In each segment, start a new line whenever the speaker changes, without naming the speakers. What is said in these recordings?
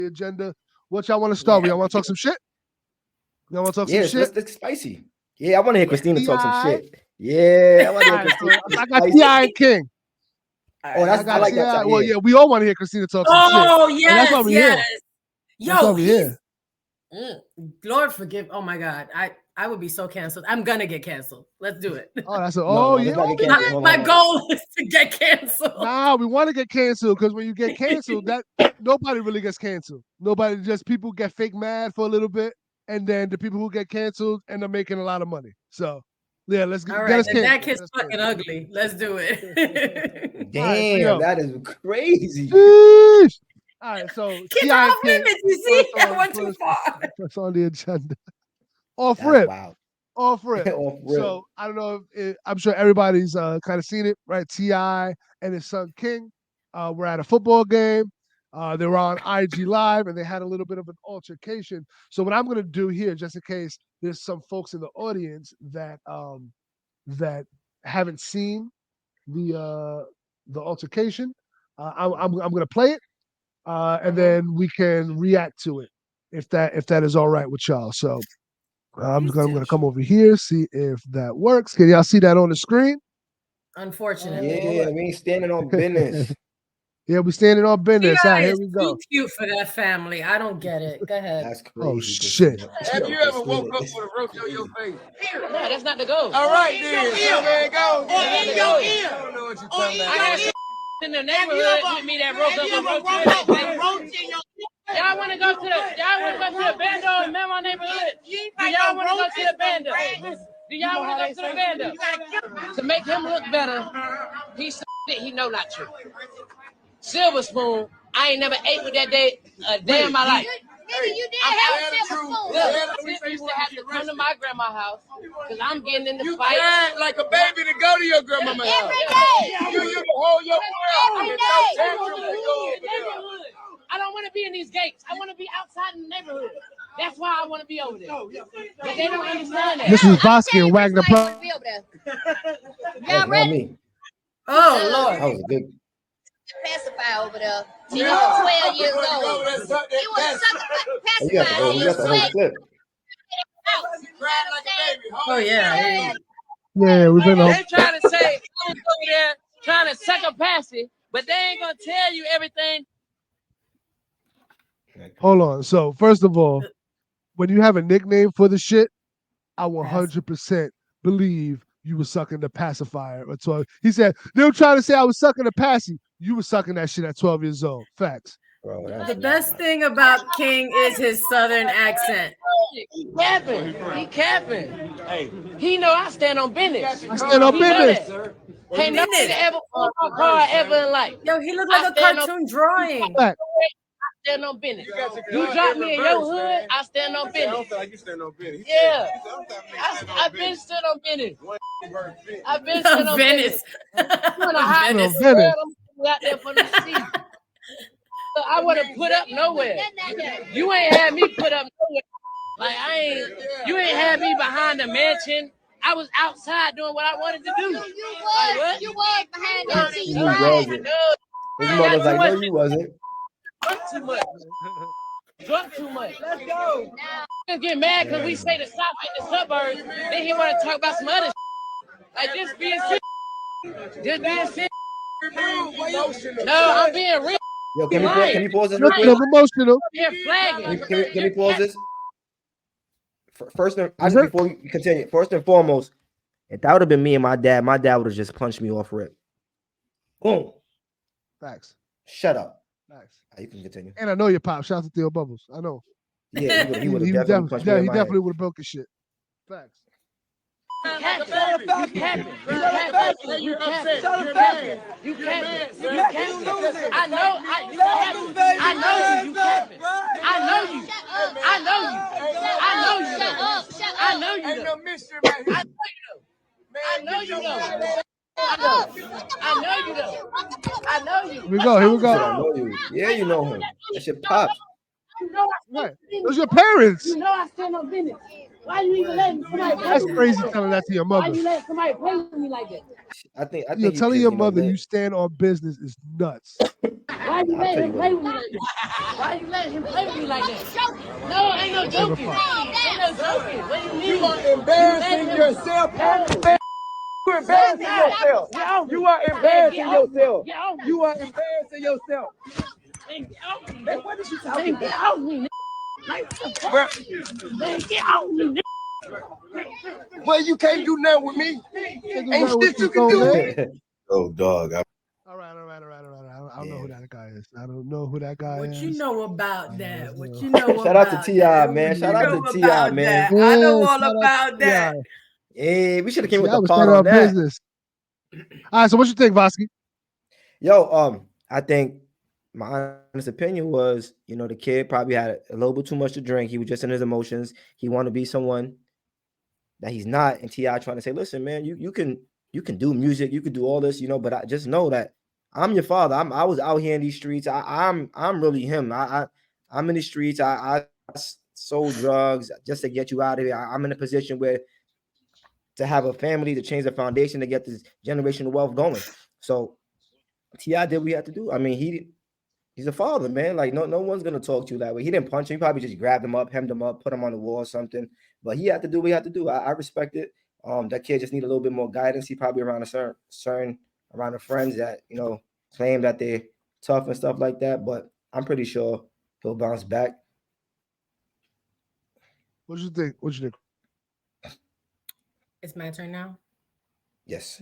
the agenda. What y'all want to start with? Y'all want to talk some shit? Y'all want to talk some shit?
Let's spicy. Yeah, I want to hear Christina talk some shit. Yeah, I want to hear Christina.
I got T.I. and King.
Oh, I like that.
Well, yeah, we all want to hear Christina talk some shit.
Oh, yes, and that's why we here.
Yo,
he's... Lord forgive. Oh, my God. I would be so canceled. I'm going to get canceled. Let's do it.
Oh, that's
my goal is to get canceled.
Nah, we want to get canceled because when you get canceled, that nobody really gets canceled. People get fake mad for a little bit, and then the people who get canceled end up making a lot of money. So, yeah, let's get us canceled.
That kid's fucking ugly. Let's do it.
Damn, that is crazy.
Sheesh. All right, so
kids off limits. You see, that went too far.
That's on the agenda. Off rip.
Wow.
Off rip. So I don't know if I'm sure everybody's kind of seen it, right? T.I. and his son King were at a football game. They were on IG Live and they had a little bit of an altercation. So what I'm going to do here, just in case there's some folks in the audience that haven't seen the altercation, I'm going to play it, and then we can react to it if that is all right with y'all. So. I'm gonna come over here, see if that works. Can y'all see that on the screen?
Unfortunately.
Yeah, we ain't standing on business.
Yeah, we standing on business. All right, here we go.
Too cute for that family. I don't get it. Go ahead.
That's crazy.
Oh shit.
Have you ever woke up with a roach on your face?
No, that's not the goal.
All right, then. There you go.
In your ear.
I don't know what you're talking about.
I got in the neighborhood with me that roach up my roach in your ear. Y'all want to go to the bando in my neighborhood? Do y'all want to go to the bando? Do y'all want to go to the bando? To make him look better, he said he know not to. Silver spoon, I ain't never ate with that day a day in my life.
You did have a silver spoon.
Look, used to have to come to my grandma's house because I'm getting in the fight.
You cried like a baby to go to your grandmama's house.
Every day.
You can hold your breath.
I don't want to be in these gates. I want to be outside in the neighborhood. That's why I want to be over there. But they don't understand that.
This is Bosky and Wagner.
Y'all ready?
Oh, Lord.
That was a good.
Pacifier over there. He was 12 years old. He was sucking pacifier.
You got the whole clip.
Oh, yeah.
Yeah, we've been
They trying to say, I'm over there trying to suck a passy, but they ain't going to tell you everything.
Hold on. So first of all, when you have a nickname for the shit, I 100% believe you were sucking the pacifier at 12. He said, they were trying to say I was sucking the passy. You were sucking that shit at 12 years old. Facts.
Bro,
the best thing about King is his southern accent. He capping. Hey. He know I stand on business.
I stand on business.
Ain't nothing ever pulled my car ever in life. Yo, he looked like a cartoon drawing. Stand on business. You drop me in your hood, I stand on business. I don't feel like you stand on business. Yeah. I've been stood on business. I've been stood on business. Out there for the season. I would have put up nowhere. You ain't had me put up nowhere. Like you ain't had me behind the mansion. I was outside doing what I wanted to do.
You was behind that seat.
You wasn't. His mother's like, no, you wasn't.
Drunk too much. Let's go. Get mad because we say the South in the suburbs. Then he want to talk about some other shit. Like just being serious. Just being serious. No, I'm being real.
Yo, can you pause this real quick?
Emotional.
Can we pause this? First, before you continue, first and foremost, if that would have been me and my dad would have just punched me off rip. Boom.
Facts.
Shut up.
Facts.
You can continue.
And I know your pop. Shout out to Theo Bubbles. I know.
Yeah, he would have definitely punched me in my head.
Definitely would have broke his shit. Facts.
You can't. I know you.
Here we go.
I know you. Yeah, you know him. That shit pop.
Right. Those are your parents.
You know I stand on business. Why you even letting somebody play
That's
with me
crazy
like that?
telling that to your
Why
mother.
you letting somebody play with me like that?
I think
You're telling
because
your mother you stand on business is nuts.
Why you letting him play with me like that? Why you letting him play with me like that? No, ain't no joking. Ain't no joking. What do you mean?
You are embarrassing yourself. You embarrassing yourself. You are embarrassing yourself. You are embarrassing yourself. Man, what is you talking about?
Get off me, man. Get off me.
Well, you can't do nothing with me.
Can't do
Ain't
nothing with
shit
you,
you can
grown
do.
man.
Oh, dog.
All right. I don't know who that guy is. I don't know who that guy
What
is.
you know about that? What you know
Shout out to
about
Ti,
that?
man.
What
Shout
you
out
know
to Ti,
about
man.
that? I know all
shout out
about
to
that.
T.I.
Hey, we should have came
See,
with
I
the
was
pot
standing
on
on
that.
business. All right, so what you think, Vosky?
Yo, I think my honest opinion was, the kid probably had a little bit too much to drink. He was just in his emotions. He wanted to be someone that he's not. And Ti trying to say, listen, man, you can do music, you can do all this, but I just know that I'm your father. I was out here in these streets. I'm really him. I'm in the streets. I sold drugs just to get you out of here. I'm in a position where to have a family, to change the foundation, to get this generational wealth going. So Ti did what he had to do. I mean, he's a father, man. Like no one's gonna talk to you that way. He didn't punch him. He probably just grabbed him up, hemmed him up, put him on the wall or something. But he had to do what he had to do. I respect it. That kid just need a little bit more guidance. He probably around a certain around the friends that claim that they're tough and stuff like that. But I'm pretty sure he'll bounce back.
What you think?
It's my turn now.
Yes.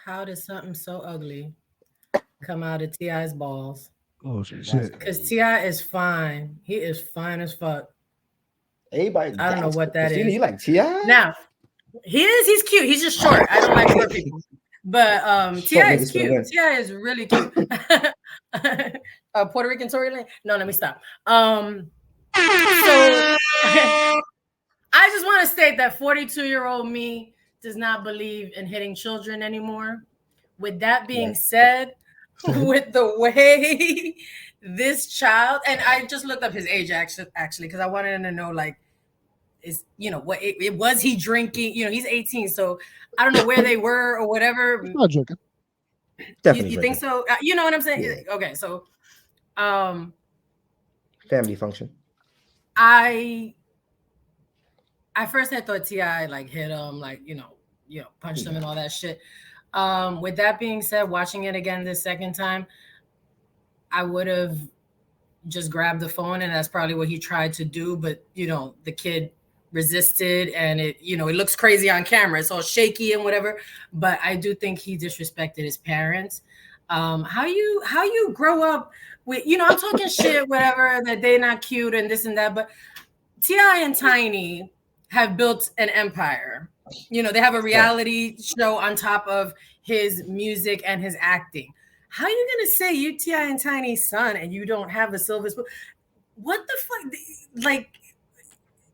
How does something so ugly come out of Ti's balls?
Oh shit!
Because Ti is fine. He is fine as fuck.
Everybody,
I don't know what that
Christina,
is.
you like Ti?
Now, he is. He's cute. He's just short. I don't like short people. But Ti is cute. Ti is really cute. Puerto Rican Tory Lanez. No, let me stop. So I just want to state that 42-year-old me does not believe in hitting children anymore. With that being said, with the way this child, and I just looked up his age actually because I wanted to know what it was he drinking. He's 18, so I don't know where they were or whatever.
He's not drinking.
Definitely.
You think so? You know what I'm saying?
Yeah.
Okay, so
family function.
I first had thought Ti hit him, punched him and all that shit. With that being said, watching it again this second time, I would have just grabbed the phone, and that's probably what he tried to do. But the kid resisted, and it looks crazy on camera. It's all shaky and whatever. But I do think he disrespected his parents. How you grow up with I'm talking shit, whatever, that they're not cute and this and that, but Ti and Tiny have built an empire. They have a reality show on top of his music and his acting. How are you gonna say you Ti and Tiny's son and you don't have a silver spoon? What the fuck? Like,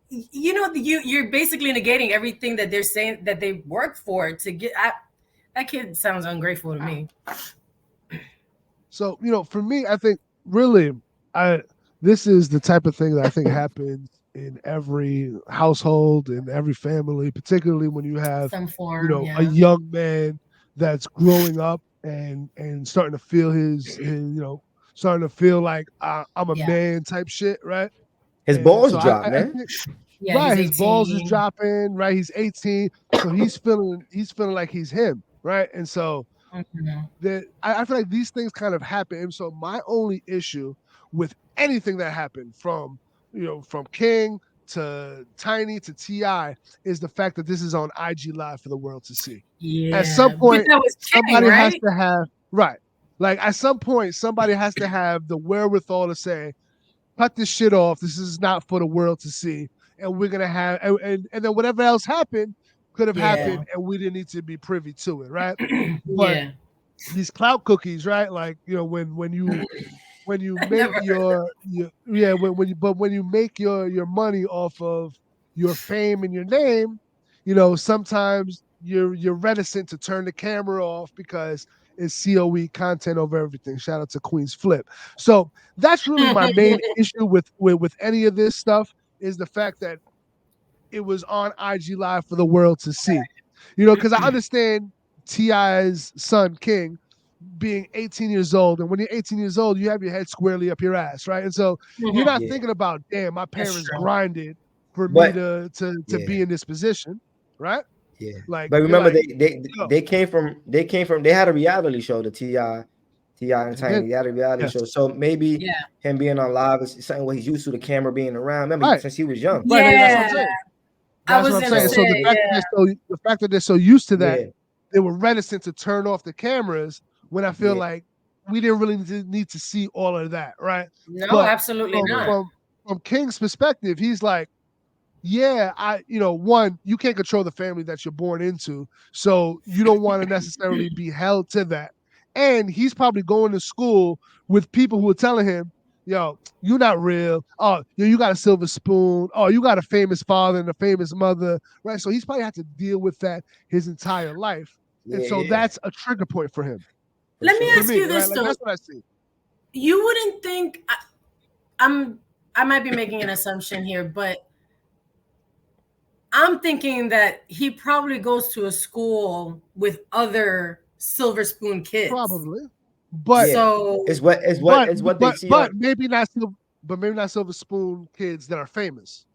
you're basically negating everything that they're saying that they worked for to get. That kid sounds ungrateful to me.
So for me, I think really, this is the type of thing that I think happens in every household, in every family, particularly when you have
some form,
a young man that's growing up and starting to feel his starting to feel like I'm a man type shit, right?
His balls drop, man.
Right, his balls is dropping, right? He's 18, so he's feeling like he's him, right? And so that I feel like these things kind of happen. And so my only issue with anything that happened from King to Tiny to Ti is the fact that this is on IG Live for the world to see.
Yeah.
At some point,
that was
somebody
right?
has to have Like at some point, somebody has to have the wherewithal to say, cut this shit off. This is not for the world to see. And we're gonna have and then whatever else happened could have happened and we didn't need to be privy to it, right? But these clout cookies, right? Like, when you make when you make your money off of your fame and your name, sometimes you're reticent to turn the camera off because is COE, content over everything. Shout out to Queen's Flip. So that's really my main issue with any of this stuff, is the fact that it was on IG Live for the world to see. Because I understand T.I.'s son, King, being 18 years old. And when you're 18 years old, you have your head squarely up your ass, right? And so you're not thinking about, damn, my parents grinded for me to be in this position, right?
Yeah.
Like,
but remember,
like,
they came from they had a reality show, the T.I. and Tiny. They had a reality show. So maybe him being on live is something what he's used to, the camera being around. Remember, since he was young.
Right, that's what I'm saying. That's what I'm saying. So the fact that they're so used to that, they were reticent to turn off the cameras when I feel like we didn't really need to see all of that, right?
No,
but
absolutely not.
From King's perspective, he's like, yeah, one, you can't control the family that you're born into, so you don't want to necessarily be held to that. And he's probably going to school with people who are telling him, yo, you're not real. Oh, you got a silver spoon. Oh, you got a famous father and a famous mother, right? So he's probably had to deal with that his entire life. And so that's a trigger point for him.
Let me ask you this,
right? Like, that's what I see.
You wouldn't think, I might be making an assumption here, but I'm thinking that he probably goes to a school with other silver spoon kids.
Probably. But
so
it's what they see.
But maybe not silver spoon kids that are famous.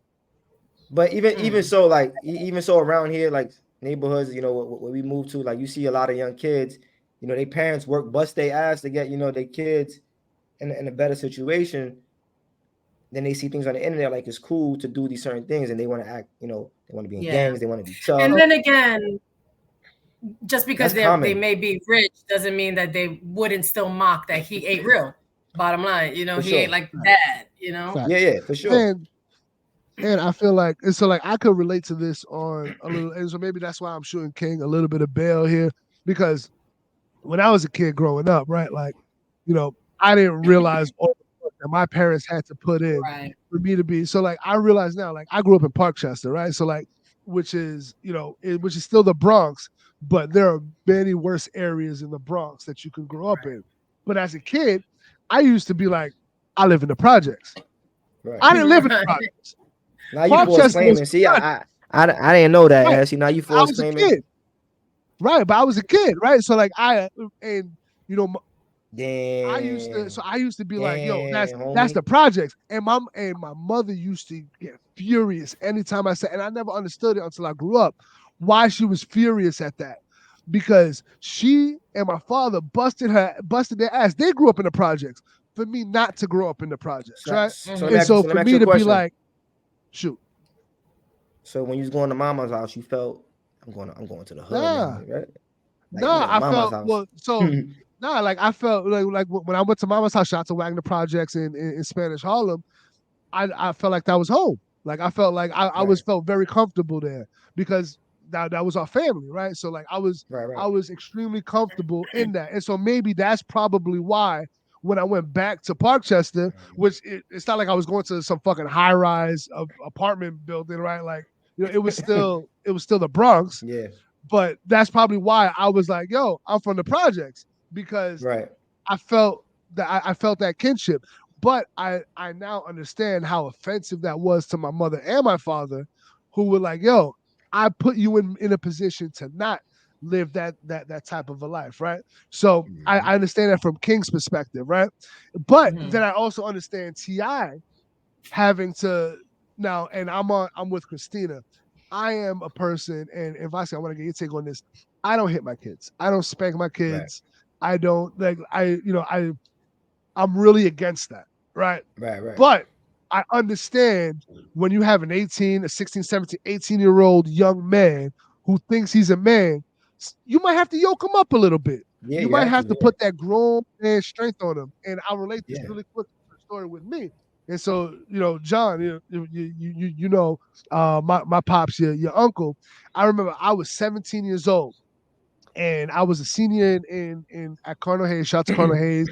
But even so, like even so around here, like neighborhoods, where we move to, like you see a lot of young kids, their parents bust their ass to get, their kids in a better situation. Then they see things on the internet like it's cool to do these certain things, and they want to act, they want to be in gangs, they want to be tough.
And then again, just because they may be rich doesn't mean that they wouldn't still mock that he ate real. Bottom line, he ain't like that,
Yeah, for sure.
And I feel like, and so like I could relate to this on a little, and so maybe that's why I'm shooting King a little bit of bail here, because when I was a kid growing up, right, like, I didn't realize all the work that my parents had to put in for me to be. So like I realize now, like I grew up in Parkchester, right? So like, which is still the Bronx, but there are many worse areas in the Bronx that you can grow up in. But as a kid, I used to be like, I live in the projects.
Right.
I didn't live in the projects.
Now you force claiming. See, I didn't know that. Right. See, now you force claiming.
Right, but I was a kid, right? So like I used to be like, yo, that's the projects. And my mother used to get furious anytime I said, and I never understood it until I grew up, why she was furious at that. Because she and my father busted their ass. They grew up in the projects. For me not to grow up in the projects, right? So for me to be like, shoot.
So when you was going to mama's house, you felt I'm going to the hood, right?
I felt like when I went to mama's house, shout out to Wagner Projects in Spanish Harlem, I felt like that was home. Like I felt like I felt very comfortable there because that was our family, right? So like I was extremely comfortable in that, and so maybe that's probably why when I went back to Parkchester, which it's not like I was going to some fucking high-rise apartment building, right? Like, it was still the Bronx.
Yeah.
But that's probably why I was like, yo, I'm from the projects, because I felt that kinship. But I now understand how offensive that was to my mother and my father, who were like, yo, I put you in a position to not live that type of a life, right? So I understand that from King's perspective, right? But then I also understand T.I. having to now, and I'm with Christina. I am a person, and if I want to get your take on this, I don't hit my kids. I don't spank my kids. I don't I'm really against that, right?
Right.
But I understand when you have a 16, 17, 18-year-old young man who thinks he's a man, you might have to yoke him up a little bit. You might have to put that grown man strength on him. And I'll relate this really quick to the story with me. And so, John, my pops, your uncle. I remember I was 17 years old, and I was a senior in at Cardinal Hayes. Shout out to Cardinal Hayes,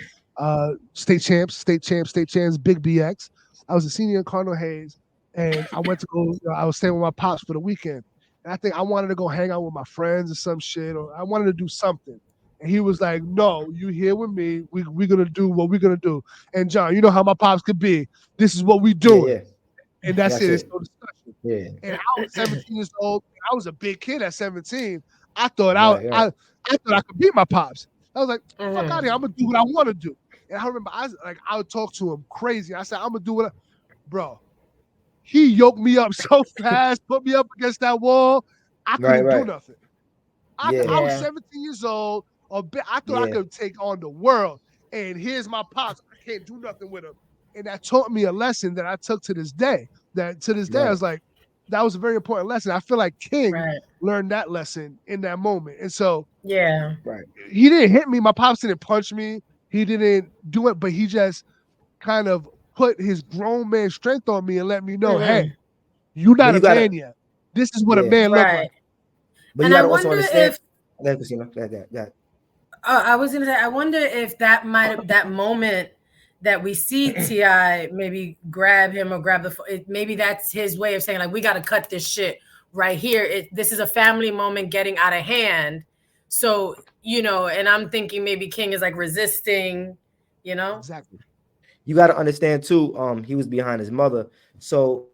state champs, Big BX. I was a senior in Cardinal Hayes, and I went to go. I was staying with my pops for the weekend. And I think I wanted to go hang out with my friends or some shit, or I wanted to do something. And he was like, "No, you here with me. We're gonna do what we're gonna do." And John, you know how my pops could be. This is what we doing.
Yeah.
And that's it. It's
it.
no discussion.
Yeah.
And I was 17 years old. I was a big kid at 17. I thought
Right.
I thought I could beat my pops. I was like, fuck
Mhm.
out of here. I'm gonna do what I want to do. And I remember I would talk to him crazy. I said, I'm gonna do what bro. He yoked me up so fast, put me up against that wall. I couldn't do nothing. I was 17 years old. I thought I could take on the world. And here's my pops. I can't do nothing with him. And that taught me a lesson that I took to this day. That to this day, I was like, that was a very important lesson. I feel like King learned that lesson in that moment. And so he didn't hit me. My pops didn't punch me. He didn't do it, but he just kind of put his grown man strength on me and let me know, hey, you're not a man yet. This is what a man looks like.
But you gotta also understand. I was
gonna say, I wonder if that moment that we see T.I. maybe grab him or grab maybe that's his way of saying, like, we got to cut this shit right here. This is a family moment getting out of hand. So, and I'm thinking maybe King is like resisting,
Exactly.
You got to understand too, he was behind his mother. So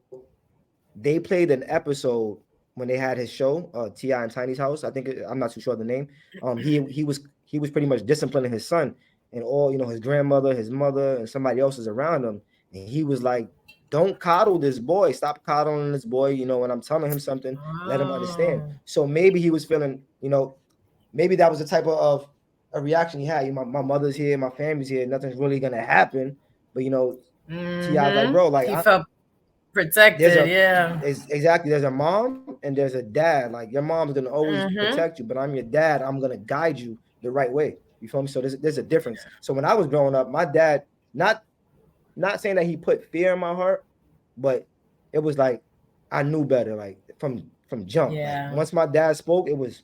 they played an episode when they had his show, T.I. and Tiny's house. I think I'm not too sure of the name. He was pretty much disciplining his son. And all, his grandmother, his mother, and somebody else is around him. And he was like, don't coddle this boy. Stop coddling this boy. When I'm telling him something, let him understand. So maybe he was feeling, maybe that was the type of a reaction he had. My mother's here, my family's here. Nothing's really going to happen. But, T.I.'s like, bro, like.
He felt protected,
Exactly. There's a mom and there's a dad. Like, your mom's going to always protect you, but I'm your dad. I'm going to guide you the right way. You feel me? So there's a difference. So when I was growing up, my dad, not saying that he put fear in my heart, but it was like I knew better, like from jump.
Yeah.
Like, once my dad spoke, it was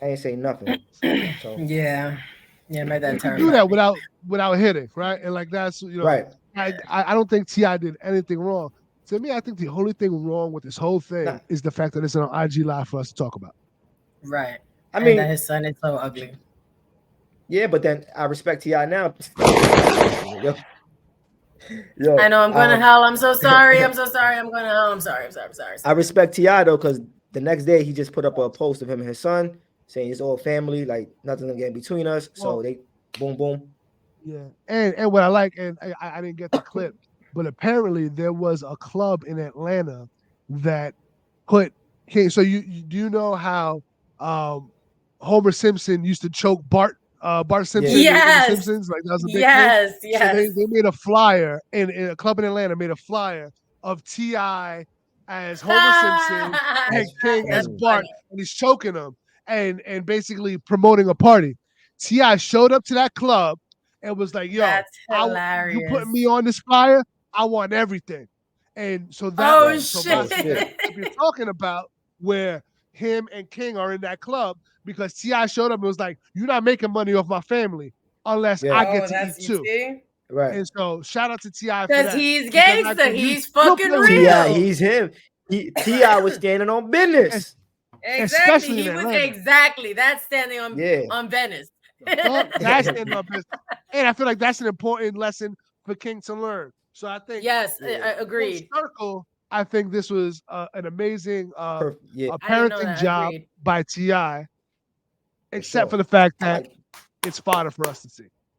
I ain't say nothing. So
yeah, my dad
do that without hitting, right? And like that's
right.
I don't think T.I. did anything wrong. To me, I think the only thing wrong with this whole thing is the fact that it's on IG Live for us to talk about.
Right. I mean, that his son is so ugly.
Yeah, but then I respect T.I. now.
Yo, I know I'm going to hell. I'm so sorry. I'm so sorry. I'm going to hell. I'm sorry.
I respect T.I. though, because the next day he just put up a post of him and his son saying it's all family, like nothing to get between us. So they boom.
Yeah, and what I like, and I didn't get the clip, but apparently there was a club in Atlanta that put King. So do you know how Homer Simpson used to choke Bart Simpson?
Yes.
In the Simpsons, like that was a big
thing.
So they made a flyer in a club in Atlanta, made a flyer of T.I. as Homer Simpson and King as Bart, and he's choking him and basically promoting a party. T.I. showed up to that club and was like, yo, you put me on this flyer, I want everything. And so that
shit.
If you're talking about where him and King are in that club, because T.I. showed up and was like, you're not making money off my family unless I get to eat too.
See?
Right.
And so shout out to T.I.
Because he's gangster. He's fucking real.
T.I. He's him. T.I. was standing on business.
Exactly. He was exactly. That's standing on business.
That's standing on business. And I feel like that's an important lesson for King to learn. So I think
I agreed.
Circle, I think this was an amazing parenting job by T.I. Except for the fact that it's fodder for us to see.